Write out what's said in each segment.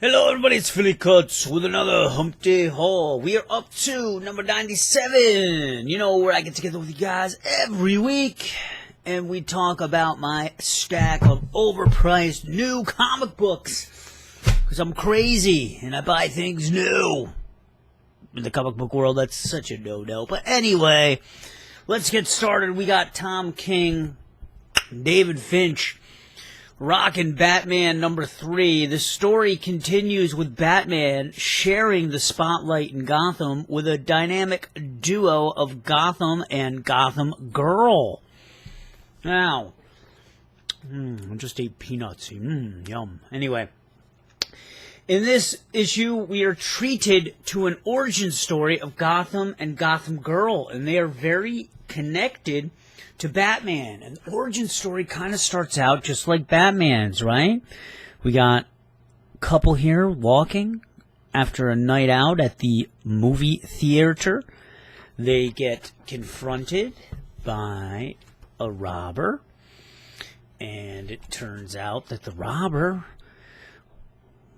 Hello everybody, it's PhillyKuts with another Hump Day Haul. We are up to number 97, where I get together with you guys every week and we talk about my stack of overpriced new comic books. Because I'm crazy and I buy things new. In the comic book world, that's such a no-no. But anyway, let's get started. We got Tom King, David Finch, rockin' Batman number 3. The story continues with Batman sharing the spotlight in Gotham with a dynamic duo of Gotham and Gotham Girl. Now, I just ate peanuts. Yum. Anyway, in this issue, we are treated to an origin story of Gotham and Gotham Girl, and they are very connected to Batman. And the origin story kind of starts out just like Batman's, right? We got a couple here walking after a night out at the movie theater. They get confronted by a robber, and it turns out that the robber,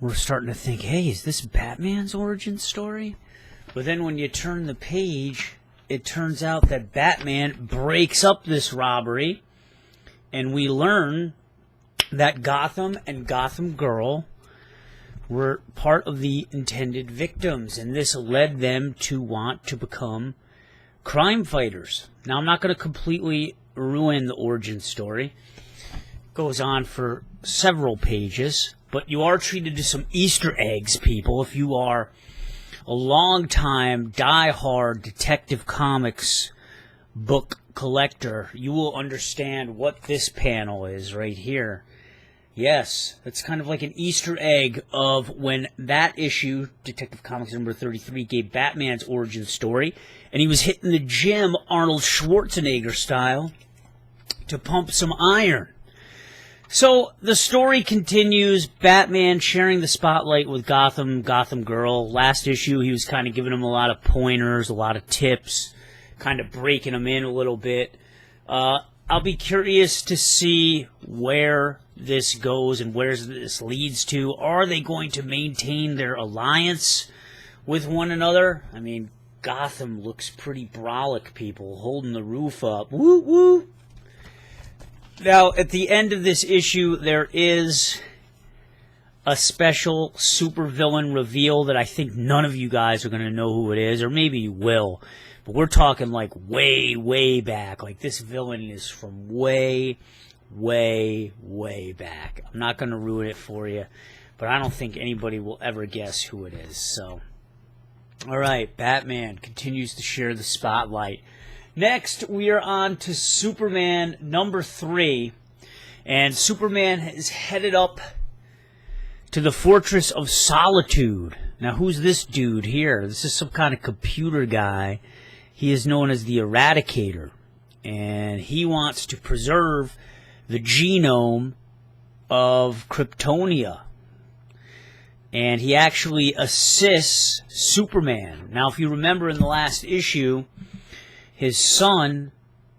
we're starting to think, hey, is this Batman's origin story? But then when you turn the page, it turns out that Batman breaks up this robbery, and we learn that Gotham and Gotham Girl were part of the intended victims, and this led them to want to become crime fighters. Now, I'm not going to completely ruin the origin story. It goes on for several pages, but you are treated to some Easter eggs, people, if you are a long-time, die-hard Detective Comics book collector. You will understand what this panel is right here. Yes, it's kind of like an Easter egg of when that issue, Detective Comics number 33, gave Batman's origin story, and he was hitting the gym Arnold Schwarzenegger style to pump some iron. So, the story continues, Batman sharing the spotlight with Gotham Girl. Last issue, he was kind of giving him a lot of pointers, a lot of tips, kind of breaking him in a little bit. I'll be curious to see where this goes and where this leads to. Are they going to maintain their alliance with one another? I mean, Gotham looks pretty brolic, people, holding the roof up. Woo, woo! Now, at the end of this issue, there is a special supervillain reveal that I think none of you guys are going to know who it is, or maybe you will. But we're talking like way, way back. Like this villain is from way, way, way back. I'm not going to ruin it for you, but I don't think anybody will ever guess who it is. So, all right, Batman continues to share the spotlight. Next, we are on to Superman number 3, and Superman is headed up to the Fortress of Solitude. Now, who's this dude here? This is some kind of computer guy. He is known as the Eradicator, and he wants to preserve the genome of Krptonia. And he actually assists Superman. Now, if you remember in the last issue, his son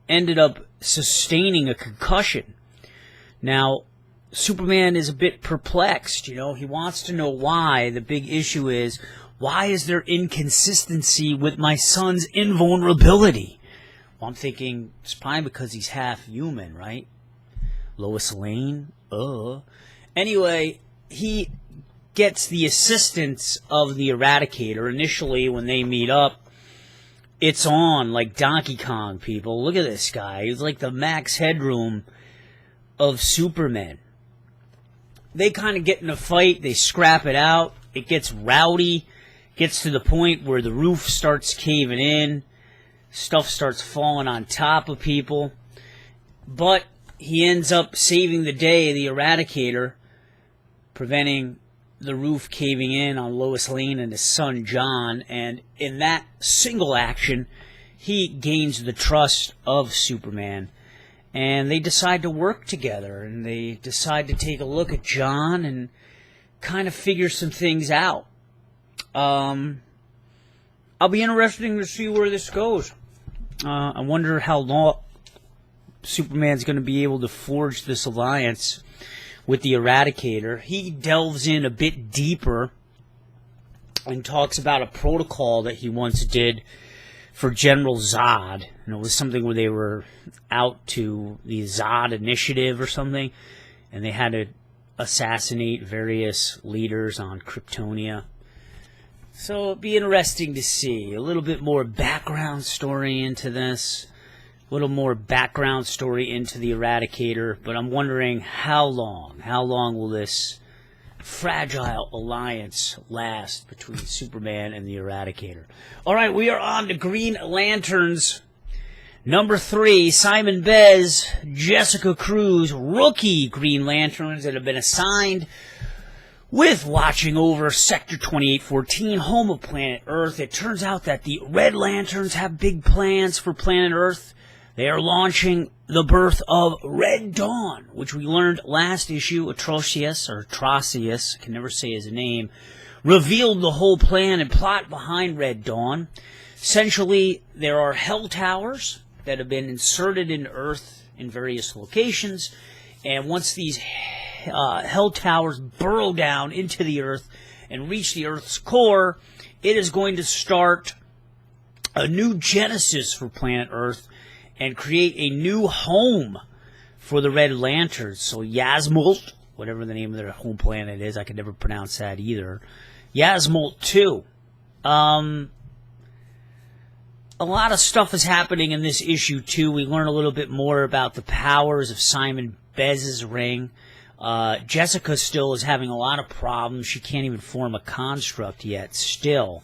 ended up sustaining a concussion. Now, Superman is a bit perplexed, He wants to know why. The big issue is, why is there inconsistency with my son's invulnerability? Well, I'm thinking it's probably because he's half human, right? Lois Lane? Anyway, he gets the assistance of the Eradicator. Initially, when they meet up, it's on like Donkey Kong, people. Look at this guy. He's like the Max Headroom of Superman. They kind of get in a fight. They scrap it out. It gets rowdy. Gets to the point where the roof starts caving in. Stuff starts falling on top of people. But he ends up saving the day, the Eradicator, preventing the roof caving in on Lois Lane and his son John, and in that single action, he gains the trust of Superman, and they decide to work together, and they decide to take a look at John and kind of figure some things out. I'll be interested to see where this goes. I wonder how long Superman's going to be able to forge this alliance with the Eradicator. He delves in a bit deeper and talks about a protocol that he once did for General Zod. And it was something where they were out to the Zod Initiative or something, and they had to assassinate various leaders on Krptonia. So it'd be interesting to see a little bit more background story into this, a little more background story into the Eradicator, but I'm wondering how long will this fragile alliance last between Superman and the Eradicator. Alright, we are on to Green Lanterns. Number 3, Simon Bez, Jessica Cruz, rookie Green Lanterns that have been assigned with watching over Sector 2814, home of planet Earth. It turns out that the Red Lanterns have big plans for planet Earth. They are launching the birth of Red Dawn, which we learned last issue. Atrocious, I can never say his name, revealed the whole plan and plot behind Red Dawn. Essentially, there are hell towers that have been inserted in Earth in various locations, and once these hell towers burrow down into the Earth and reach the Earth's core, it is going to start a new genesis for planet Earth and create a new home for the Red Lanterns. So Yasmult, whatever the name of their home planet is, I can never pronounce that either. Yasmult 2. A lot of stuff is happening in this issue, too. We learn a little bit more about the powers of Simon Bez's ring. Jessica still is having a lot of problems. She can't even form a construct yet, still.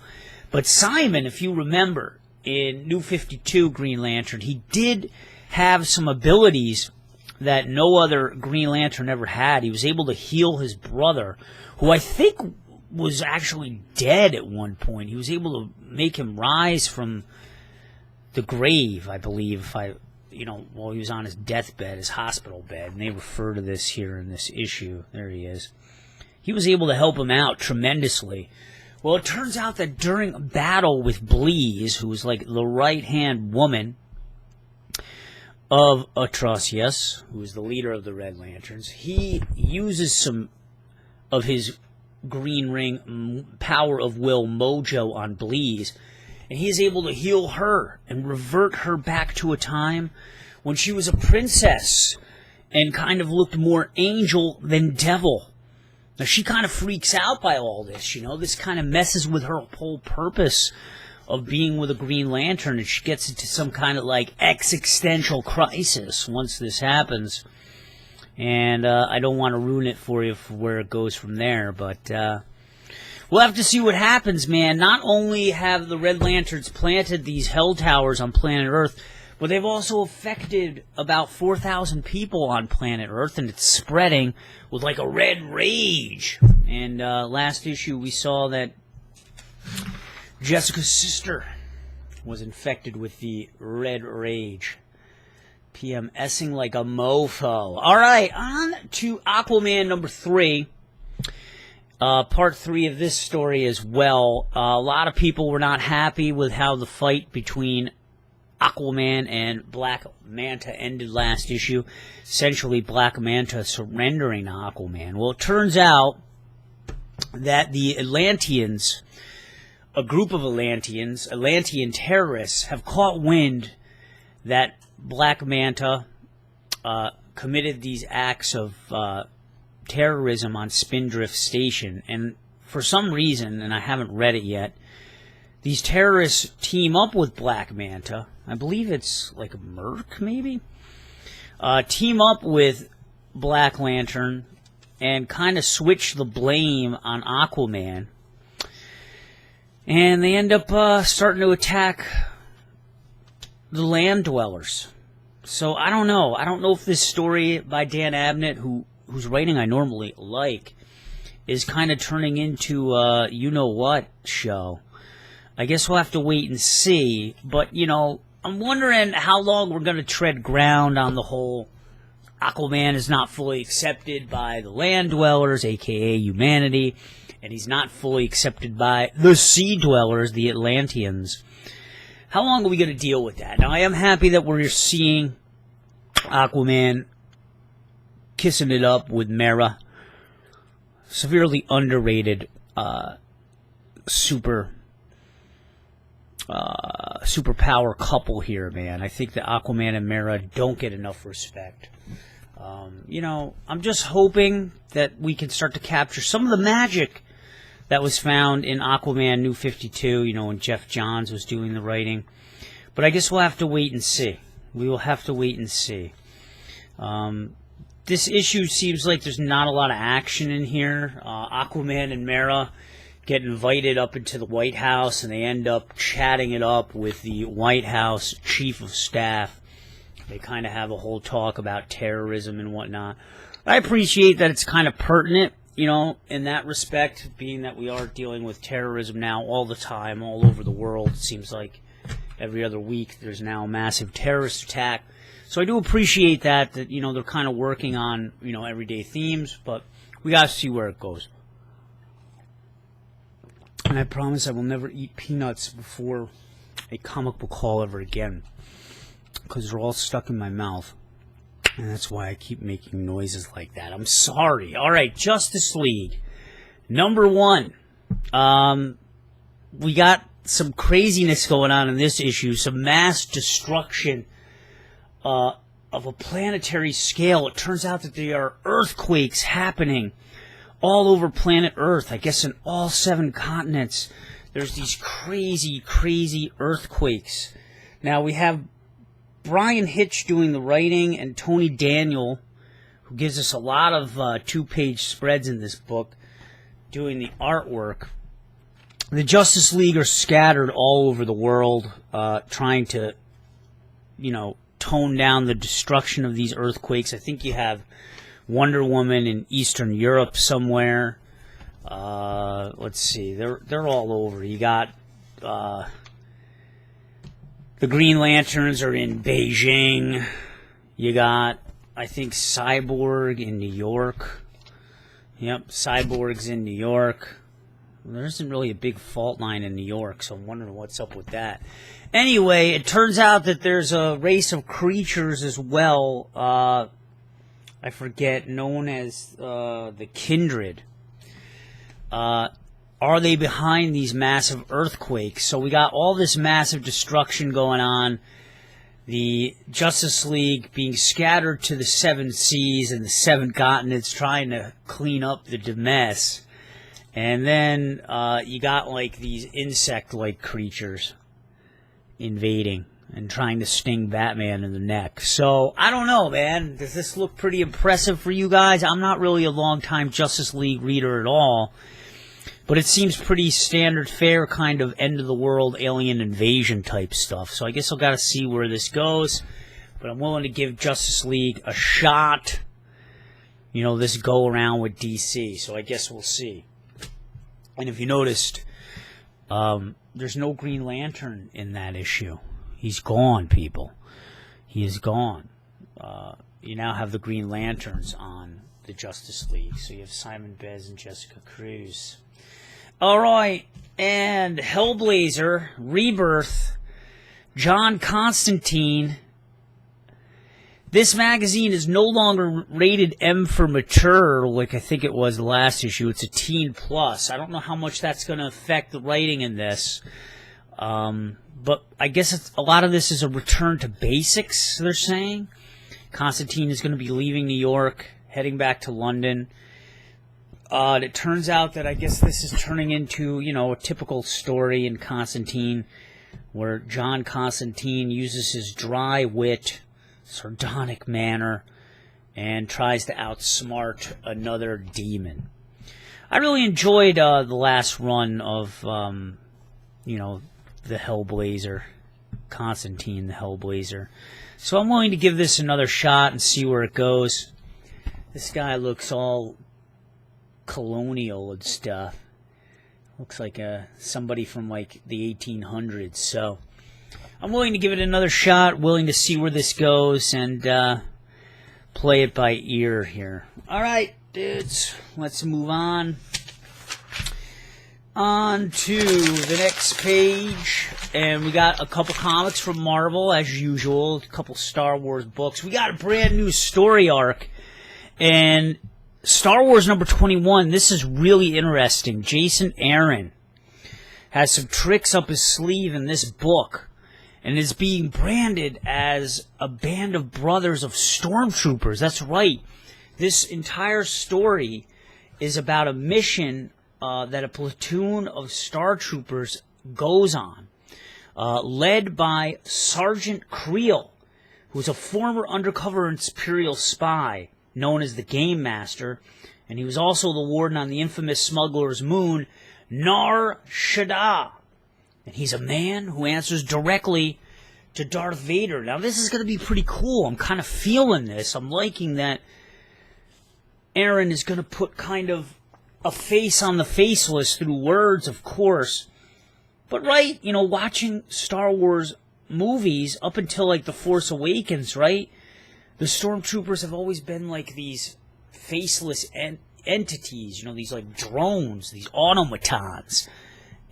But Simon, if you remember, in New 52 Green Lantern, he did have some abilities that no other Green Lantern ever had. He was able to heal his brother, who I think was actually dead at one point. He was able to make him rise from the grave, I believe, while he was on his deathbed, his hospital bed, and they refer to this here in this issue. There he is. He was able to help him out tremendously. Well, it turns out that during a battle with Bleez, who was like the right-hand woman of Atrocious, who is the leader of the Red Lanterns, he uses some of his green ring power of will mojo on Bleez, and he is able to heal her and revert her back to a time when she was a princess and kind of looked more angel than devil. Now, she kind of freaks out by all this, This kind of messes with her whole purpose of being with a Green Lantern, and she gets into some kind of, existential crisis once this happens. And I don't want to ruin it for you for where it goes from there, but we'll have to see what happens, man. Not only have the Red Lanterns planted these hell towers on planet Earth, but they've also affected about 4,000 people on planet Earth, and it's spreading with a red rage. And last issue we saw that Jessica's sister was infected with the red rage. PMSing like a mofo. Alright, on to Aquaman number 3. Part 3 of this story as well. A lot of people were not happy with how the fight between Aquaman and Black Manta ended last issue. Essentially, Black Manta surrendering to Aquaman. Well, it turns out that the Atlantians, a group of Atlantian terrorists, have caught wind that Black Manta committed these acts of terrorism on Spindrift Station. And for some reason, and I haven't read it yet, these terrorists team up with Black Manta. I believe it's like a Merc, maybe? Team up with Black Lantern and kind of switch the blame on Aquaman. And they end up starting to attack the land dwellers. So I don't know. I don't know if this story by Dan Abnett, whose writing I normally like, is kind of turning into a you-know-what show. I guess we'll have to wait and see. But, I'm wondering how long we're going to tread ground on the whole Aquaman is not fully accepted by the land dwellers, a.k.a. humanity, and he's not fully accepted by the sea dwellers, the Atlanteans. How long are we going to deal with that? Now, I am happy that we're seeing Aquaman kissing it up with Mera. Severely underrated superpower couple here, man. I think that Aquaman and Mera don't get enough respect. You know, I'm just hoping that we can start to capture some of the magic that was found in Aquaman New 52, you know, when Jeff Johns was doing the writing. But I guess we'll have to wait and see. We will have to wait and see. This issue seems like there's not a lot of action in here. Aquaman and Mera get invited up into the White House, and they end up chatting it up with the White House Chief of Staff. They kind of have a whole talk about terrorism and whatnot. I appreciate that it's kind of pertinent, you know, in that respect, being that we are dealing with terrorism now all the time, all over the world. It seems like every other week there's now a massive terrorist attack. So I do appreciate that, you know, they're kind of working on, you know, everyday themes, but we got to see where it goes. And I promise I will never eat peanuts before a comic book haul ever again, because they're all stuck in my mouth, and that's why I keep making noises like that. I'm sorry. All right, Justice League, number 1. We got some craziness going on in this issue, some mass destruction of a planetary scale. It turns out that there are earthquakes happening all over planet Earth. I guess in all 7 continents, there's these crazy, crazy earthquakes. Now, we have Brian Hitch doing the writing, and Tony Daniel, who gives us a lot of 2-page spreads in this book, doing the artwork. The Justice League are scattered all over the world, trying to, you know, tone down the destruction of these earthquakes. I think you have Wonder Woman in Eastern Europe somewhere. Let's see, they're all over. You got the Green Lanterns are in Beijing. You got, I think, Cyborg in New York. Yep, Cyborg's in New York. There isn't really a big fault line in New York, so I'm wondering what's up with that. Anyway, it turns out that there's a race of creatures as well, I forget, known as the Kindred. Are they behind these massive earthquakes? So we got all this massive destruction going on. The Justice League being scattered to the 7 seas and the 7 continents, trying to clean up the mess. And then you got like these insect-like creatures invading and trying to sting Batman in the neck. So, I don't know, man. Does this look pretty impressive for you guys? I'm not really a long-time Justice League reader at all. But it seems pretty standard fare, kind of end-of-the-world alien invasion type stuff. So I guess I've got to see where this goes. But I'm willing to give Justice League a shot. You know, this go-around with DC. So I guess we'll see. And if you noticed, there's no Green Lantern in that issue. He's gone, people. He is gone. You now have the Green Lanterns on the Justice League. So you have Simon Bez and Jessica Cruz. Alright, and Hellblazer, Rebirth, John Constantine. This magazine is no longer rated M for mature, like I think it was the last issue. It's a teen plus. I don't know how much that's going to affect the writing in this. But I guess a lot of this is a return to basics, they're saying. Constantine is going to be leaving New York, heading back to London. It turns out that I guess this is turning into, you know, a typical story in Constantine, where John Constantine uses his dry wit, sardonic manner, and tries to outsmart another demon. I really enjoyed the last run of, you know, the Hellblazer, Constantine the Hellblazer. So I'm willing to give this another shot and see where it goes. This guy looks all colonial and stuff. Looks like somebody from like the 1800s. So I'm willing to give it another shot, willing to see where this goes, and play it by ear here. Alright, dudes, let's move on. On to the next page, and we got a couple comics from Marvel, as usual, a couple Star Wars books. We got a brand new story arc, And Star Wars number 21, this is really interesting. Jason Aaron has some tricks up his sleeve in this book, and is being branded as a band of brothers of stormtroopers. That's right. This entire story is about a mission that a platoon of Star Troopers goes on, led by Sergeant Creel, who's a former undercover Imperial spy known as the Game Master, and he was also the warden on the infamous smuggler's moon, Nar Shaddaa. And he's a man who answers directly to Darth Vader. Now, this is going to be pretty cool. I'm kind of feeling this. I'm liking that Aaron is going to put kind of a face on the faceless through words, of course. But, right, you know, watching Star Wars movies up until, like, The Force Awakens, right? The stormtroopers have always been like these faceless entities, you know, these like drones, these automatons.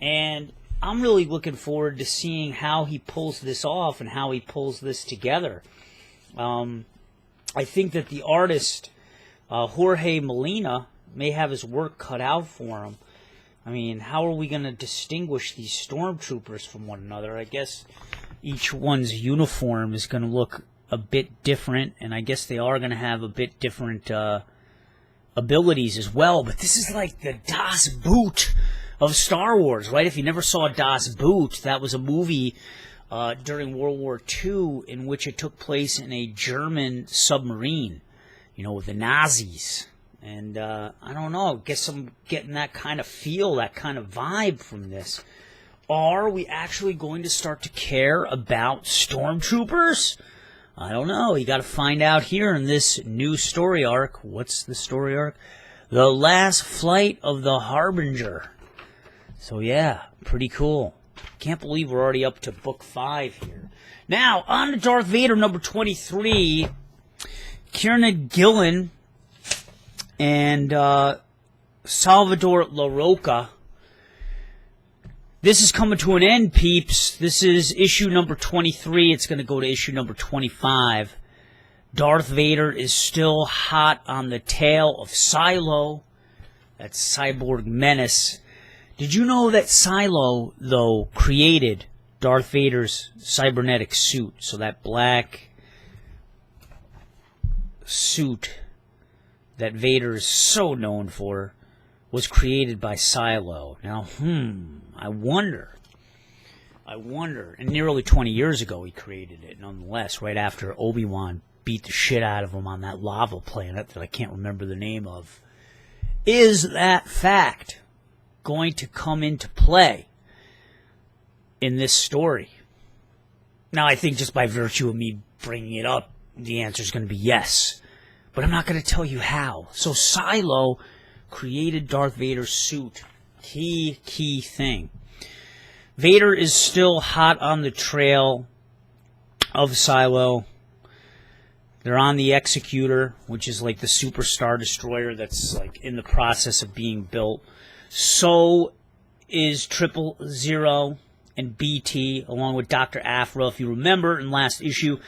And I'm really looking forward to seeing how he pulls this off and how he pulls this together. I think that the artist, Jorge Molina, may have his work cut out for him. I mean, how are we going to distinguish these stormtroopers from one another? I guess each one's uniform is going to look a bit different, and I guess they are going to have a bit different abilities as well. But this is like the Das Boot of Star Wars, right? If you never saw Das Boot, that was a movie during World War II in which it took place in a German submarine, you know, with the Nazis. And I don't know, I guess I'm getting that kind of feel, that kind of vibe from this. Are we actually going to start to care about stormtroopers? I don't know. You got to find out here in this new story arc. What's the story arc? The Last Flight of the Harbinger. So yeah, pretty cool. Can't believe we're already up to book 5 here. Now, on to Darth Vader number 23. Kieran Gillen and Salvador LaRocca. This is coming to an end, peeps. This is issue number 23. It's going to go to issue number 25. Darth Vader is still hot on the tail of Silo. That's Cyborg Menace. Did you know that Silo, though, created Darth Vader's cybernetic suit? So that black suit that Vader is so known for was created by Silo. Now, I wonder. And nearly 20 years ago he created it, nonetheless, right after Obi-Wan beat the shit out of him on that lava planet that I can't remember the name of. Is that fact going to come into play in this story? Now, I think just by virtue of me bringing it up, the answer is going to be yes. But I'm not going to tell you how. So Silo created Darth Vader's suit. Key thing. Vader is still hot on the trail of Silo. They're on the Executor, which is like the super star destroyer that's like in the process of being built. So is 000 and BT, along with Dr. Aphra. If you remember in last issue,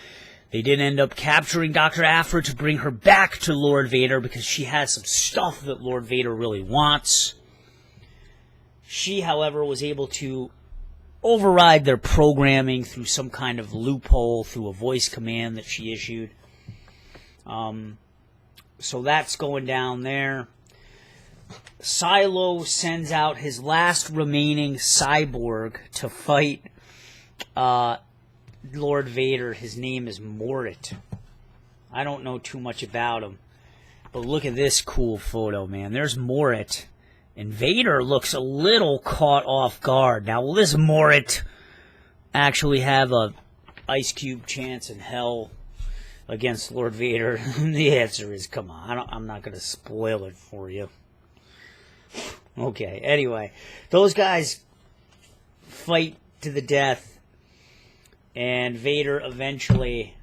they did end up capturing Dr. Aphra to bring her back to Lord Vader because she has some stuff that Lord Vader really wants. She, however, was able to override their programming through some kind of loophole, through a voice command that she issued. So that's going down there. Silo sends out his last remaining cyborg to fight Lord Vader. His name is Morit. I don't know too much about him, but look at this cool photo, man. There's Morit, and Vader looks a little caught off guard. Now, will this Morit actually have a Ice Cube chance in hell against Lord Vader? The answer is, come on. I'm not going to spoil it for you. Okay, anyway, those guys fight to the death. And Vader eventually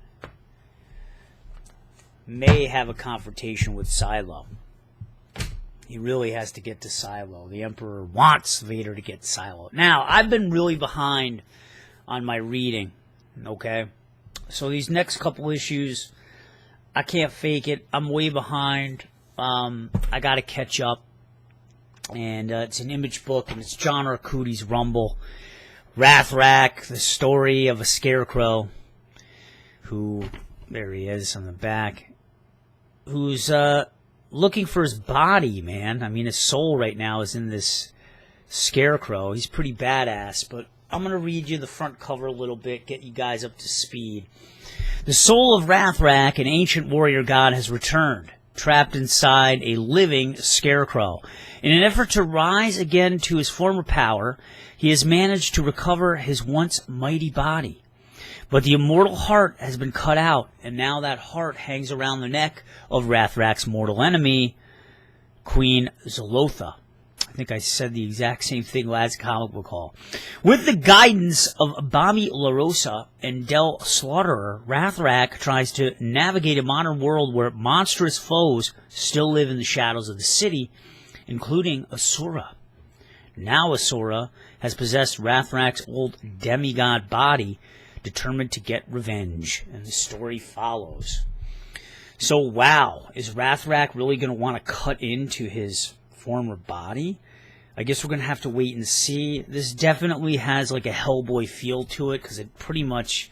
may have a confrontation with Silo. He really has to get to Silo. The Emperor wants Vader to get to Silo. Now, I've been really behind on my reading, okay? So these next couple issues, I can't fake it. I'm way behind. I got to catch up. And it's an Image book, and it's John Arcudi's Rumble. Rathraq, the story of a scarecrow who, there he is on the back, who's looking for his body, man. I mean, his soul right now is in this scarecrow. He's pretty badass, but I'm going to read you the front cover a little bit, get you guys up to speed. The soul of Rathraq, an ancient warrior god, has returned, trapped inside a living scarecrow. In an effort to rise again to his former power, he has managed to recover his once mighty body. But the immortal heart has been cut out, and now that heart hangs around the neck of Rathraq's mortal enemy, Queen Zolotha. I think I said the exact same thing last comic book haul. With the guidance of Bami LaRosa and Del Slaughterer, Rathraq tries to navigate a modern world where monstrous foes still live in the shadows of the city, including Asura. Now Asura has possessed Rathraq's old demigod body, determined to get revenge, and the story follows. So, wow, is Rathraq really going to want to cut into his former body? I guess we're going to have to wait and see. This definitely has like a Hellboy feel to it, because it pretty much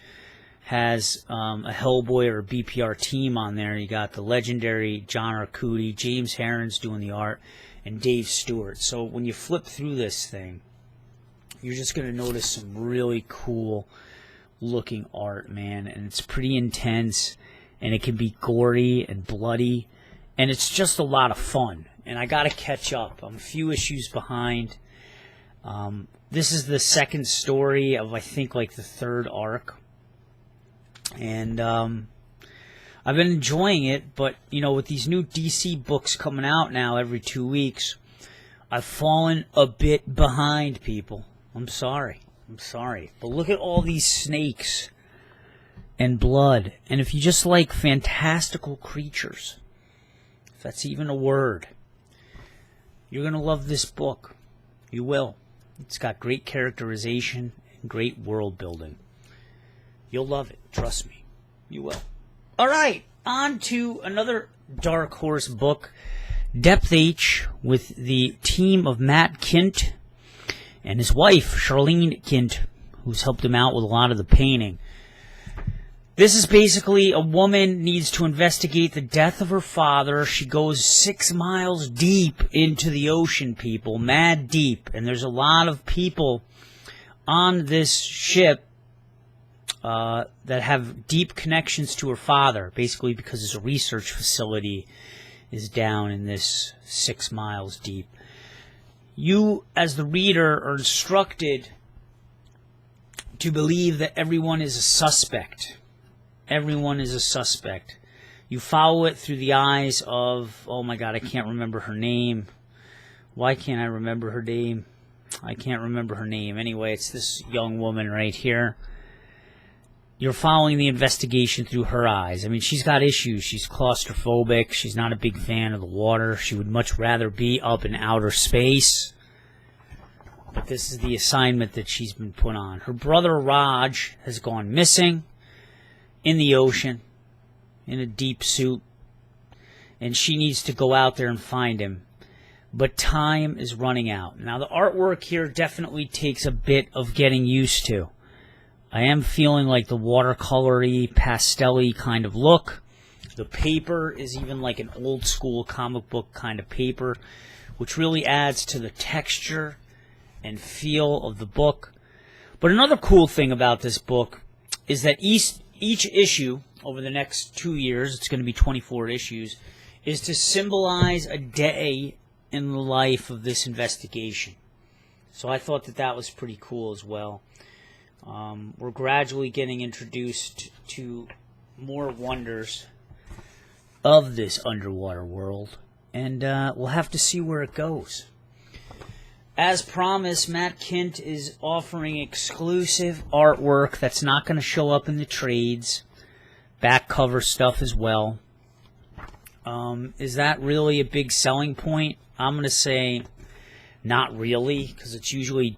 has a Hellboy or a BPR team on there. You got the legendary John Arcudi, James Herron's doing the art, and Dave Stewart. So when you flip through this thing, you're just going to notice some really cool looking art, man, and it's pretty intense, and it can be gory and bloody, and it's just a lot of fun. And I got to catch up. I'm a few issues behind. This is the second story of, I think, like the third arc. And I've been enjoying it, but, you know, with these new DC books coming out now every 2 weeks, I've fallen a bit behind, people. I'm sorry. But look at all these snakes and blood. And if you just like fantastical creatures, if that's even a word, you're going to love this book. You will. It's got great characterization and great world building. You'll love it. Trust me. You will. All right. On to another Dark Horse book, dept.h, with the team of Matt Kindt and his wife, Charlene Kindt, who's helped him out with a lot of the painting. This is basically a woman needs to investigate the death of her father. She goes 6 miles deep into the ocean, people, mad deep. And there's a lot of people on this ship that have deep connections to her father, basically because his research facility is down in this 6 miles deep. You, as the reader, are instructed to believe that everyone is a suspect. Everyone is a suspect. You follow it through the eyes of, oh my God, I can't remember her name. Why can't I remember her name? I can't remember her name. Anyway, it's this young woman right here. You're following the investigation through her eyes. I mean, she's got issues. She's claustrophobic. She's not a big fan of the water. She would much rather be up in outer space. But this is the assignment that she's been put on. Her brother Raj has gone missing in the ocean, in a deep suit, and she needs to go out there and find him. But time is running out. Now, the artwork here definitely takes a bit of getting used to. I am feeling like the watercolory, pastel-y kind of look. The paper is even like an old-school comic book kind of paper, which really adds to the texture and feel of the book. But another cool thing about this book is that each issue, over the next 2 years, it's going to be 24 issues, is to symbolize a day in the life of this investigation. So I thought that that was pretty cool as well. We're gradually getting introduced to more wonders of this underwater world, and we'll have to see where it goes. As promised, Matt Kindt is offering exclusive artwork that's not going to show up in the trades, back cover stuff as well. Is that really a big selling point? I'm going to say not really, because it's usually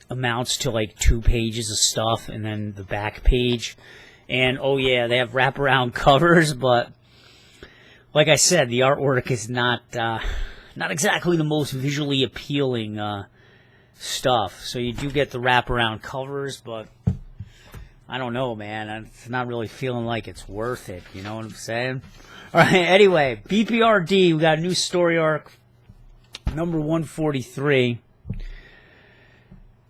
amounts to like 2 pages of stuff and then the back page. And oh yeah, they have wraparound covers, but like I said, the artwork is not exactly the most visually appealing stuff. So you do get the wraparound covers, but I don't know, man. I'm not really feeling like it's worth it. You know what I'm saying? All right. Anyway, BPRD. We got a new story arc, number 143.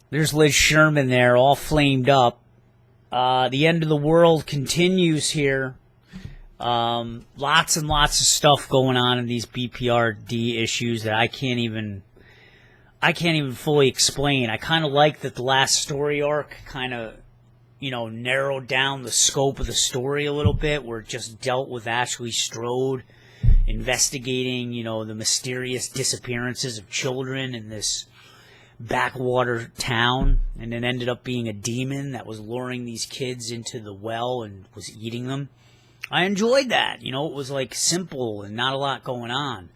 There's Liz Sherman there, all flamed up. The end of the world continues here. Lots and lots of stuff going on in these BPRD issues that I can't even fully explain. I kind of like that the last story arc kind of, narrowed down the scope of the story a little bit, where it just dealt with Ashley Strode investigating, the mysterious disappearances of children in this backwater town, and it ended up being a demon that was luring these kids into the well and was eating them. I enjoyed that. It was like simple and not a lot going on.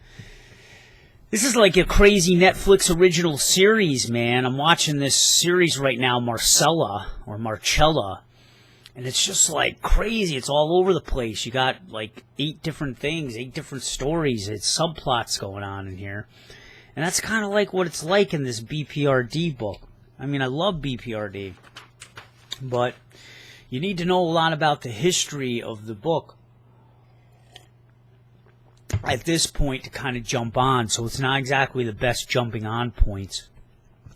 This is like a crazy Netflix original series, man. I'm watching this series right now, Marcella, and it's just like crazy. It's all over the place. You got like 8 different things, 8 different stories. It's subplots going on in here. And that's kind of like what it's like in this BPRD book. I mean, I love BPRD, but you need to know a lot about the history of the book at this point to kind of jump on, so it's not exactly the best jumping on points.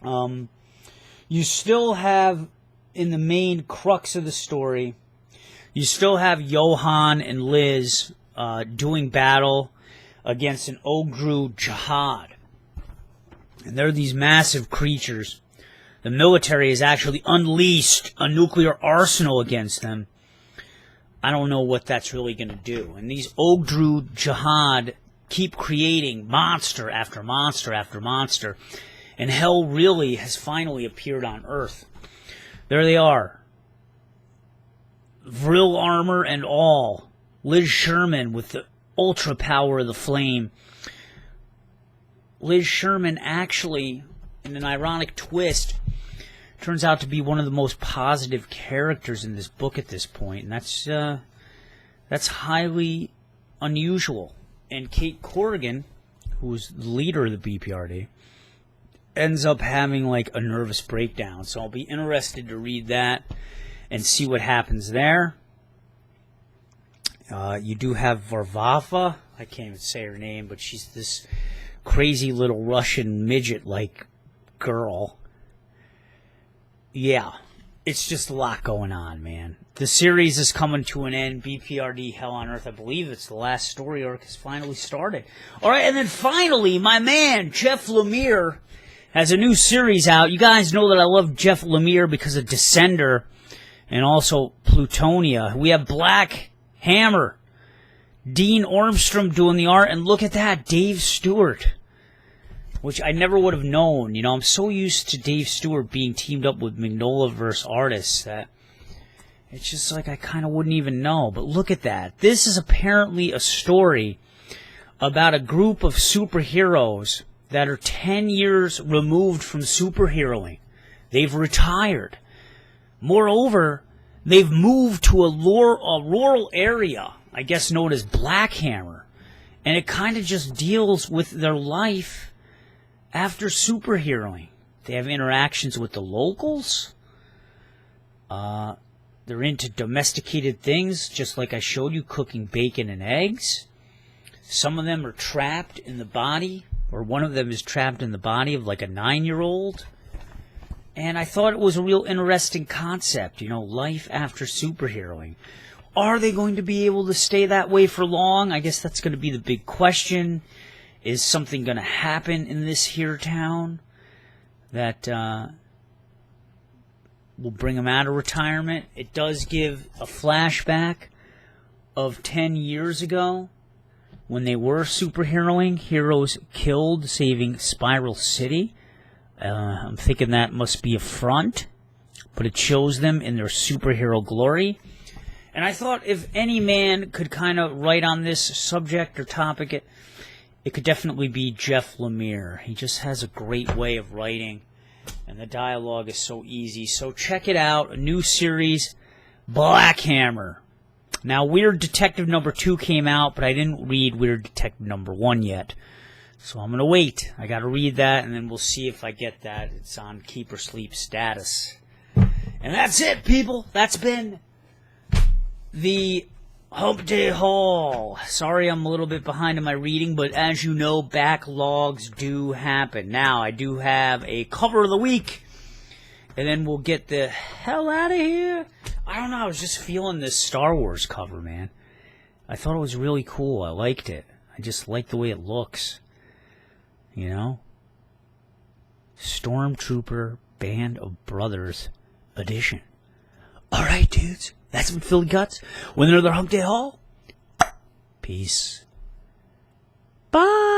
You still have, in the main crux of the story, you still have Johan and Liz doing battle against an Ogru Jihad. And they're these massive creatures. The military has actually unleashed a nuclear arsenal against them. I don't know what that's really going to do. And these Ogru Jihad keep creating monster after monster after monster. And hell really has finally appeared on Earth. There they are. Vril armor and all. Liz Sherman with the ultra power of the flame. Liz Sherman actually, in an ironic twist, turns out to be one of the most positive characters in this book at this point, and that's highly unusual. And Kate Corrigan, who's the leader of the BPRD, ends up having like a nervous breakdown. So I'll be interested to read that and see what happens there. You do have Varvava. I can't even say her name, but she's this crazy little Russian midget-like girl. Yeah, it's just a lot going on, man. The series is coming to an end. BPRD Hell on Earth, I believe it's the last story arc, has finally started. All right, and then finally, my man, Jeff Lemire, has a new series out. You guys know that I love Jeff Lemire because of Descender and also Plutonia. We have Black Hammer, Dean Ormstrom doing the art, and look at that, Dave Stewart, which I never would have known. I'm so used to Dave Stewart being teamed up with Magnolaverse artists that it's just like I kind of wouldn't even know. But look at that. This is apparently a story about a group of superheroes that are 10 years removed from superheroing. They've retired. Moreover, they've moved to a rural area, I guess known as Blackhammer. And it kind of just deals with their life after superheroing. They have interactions with the locals. They're into domesticated things, just like I showed you, cooking bacon and eggs. Some of them are trapped in the body, or one of them is trapped in the body of like a 9-year-old. And I thought it was a real interesting concept, life after superheroing. Are they going to be able to stay that way for long? I guess that's going to be the big question. Is something going to happen in this here town that will bring them out of retirement? It does give a flashback of 10 years ago when they were superheroing. Heroes killed, saving Spiral City. I'm thinking that must be a front, but it shows them in their superhero glory. And I thought if any man could kind of write on this subject or topic, it could definitely be Jeff Lemire. He just has a great way of writing, and the dialogue is so easy. So check it out, a new series, Black Hammer. Now, Weird Detective number 2 came out, but I didn't read Weird Detective number 1 yet. So I'm going to wait. I got to read that, and then we'll see if I get that. It's on keep or sleep status. And that's it, people. That's been the Hump Day Haul. Sorry I'm a little bit behind in my reading, but as you know, backlogs do happen. Now, I do have a cover of the week, and then we'll get the hell out of here. I don't know, I was just feeling this Star Wars cover, man. I thought it was really cool. I liked it. I just like the way it looks. You know? Stormtrooper Band of Brothers edition. Alright, dudes. That's been Philly Cuts with another Hump Day Haul. Peace. Bye.